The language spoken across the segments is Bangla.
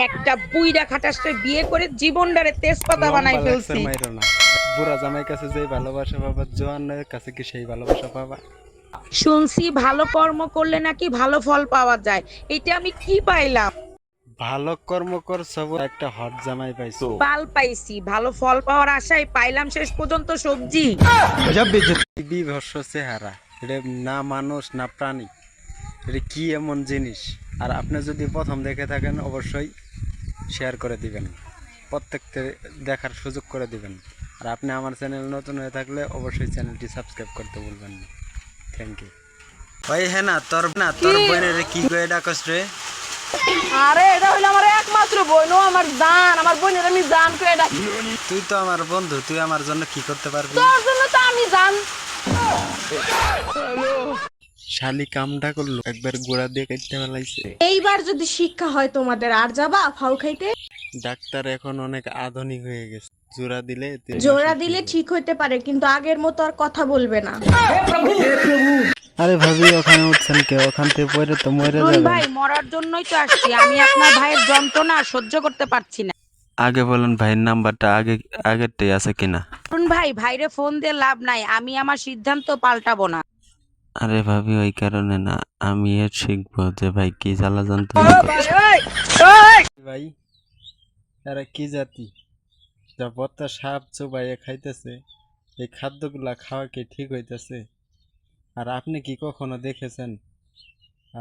একটা বুইড়া খাটাসে বিয়ে করে জীবনটারে তেজপাতা বানাই লম্বা লাগছে ফেলছি। মাইরো না। বুড়া জামাই কাছে যেই ভালোবাসা পাবা, জোয়ানের কাছে কি সেই ভালোবাসা পাবা? শুনছি ভালো কর্ম করলে নাকি ভালো ফল পাওয়া যায়। এটা আমি কি পাইলাম? ভালো কর্ম করছো বলে একটা হট জামাই পাইছো। পাল পাইছি, ভালো ফল পাওয়ার আশায় পাইলাম শেষ পর্যন্ত সবজি। বিভৎস চেহারা, এটা না মানুষ না প্রাণী, এটা কি এমন জিনিস? আর আপনি যদি প্রথম দেখে থাকেন অবশ্যই শেয়ার করে দিবেন, প্রত্যেককে দেখার সুযোগ করে দিবেন। আর আপনি আমার চ্যানেল নতুন হয়ে থাকলে অবশ্যই চ্যানেলটি সাবস্ক্রাইব করতে ভুলবেন না। Thank you. ওই হ্যাঁ না তোর বোনের কি কয়ে ডাকস রে? আরে এটা হইলো আমার একমাত্র বোন, ও আমার জান, আমার বোনের আমি জান করে ডাকি। তুই তো আমার বন্ধু, তুই আমার জন্য কি করতে পারবি? তোর জন্য তো আমি জান। শালি কামটা করলো, একবার গোড়া দিয়ে কেটে ফেলাইছে। এইবার যদি শিক্ষা হয় তোমাদের, আর যাবা ফাউ খাইতে? ডাক্তার এখন অনেক আধুনিক হয়ে গেছে, জোড়া দিলে 3 জোড়া মাসে দিলে ঠিক হয়। ঠিক হইতে পারে, কিন্তু আগের মতো আর কথা বলবে না। আরে ভাবি, ওখানে উঠছেন কে? ওখান থেকে পড়ে তো মরে অরুণ যাবেন। ভাই, মরার জন্যই তো আসছি। আমি আপনার ভাইয়ের যন্ত্রণা আর সহ্য করতে পারছি না। আগে বলেন ভাইয়ের নাম্বারটা আগেরটাই আছে কিনা? অরুণ ভাই, ভাইরে ফোন দিয়ে লাভ নাই, আমি আমার সিদ্ধান্ত পাল্টাবো না। আরে ভাবি, ওই কারণে না, আমি এর শিখবো যে ভাই কি জ্বালা যন্ত্রণা করে। ভাই, এরা কি জাতি যা বত্তা সাপ চোবাইয়ে খাইতেছে? এই খাদ্যগুলা খাওয়া কি ঠিক হইতেছে? আর আপনি কি কখনো দেখেছেন?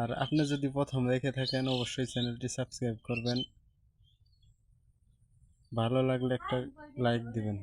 আর আপনি যদি প্রথম দেখে থাকেন অবশ্যই চ্যানেলটি সাবস্ক্রাইব করবেন, ভালো লাগলে একটা লাইক দিবেন।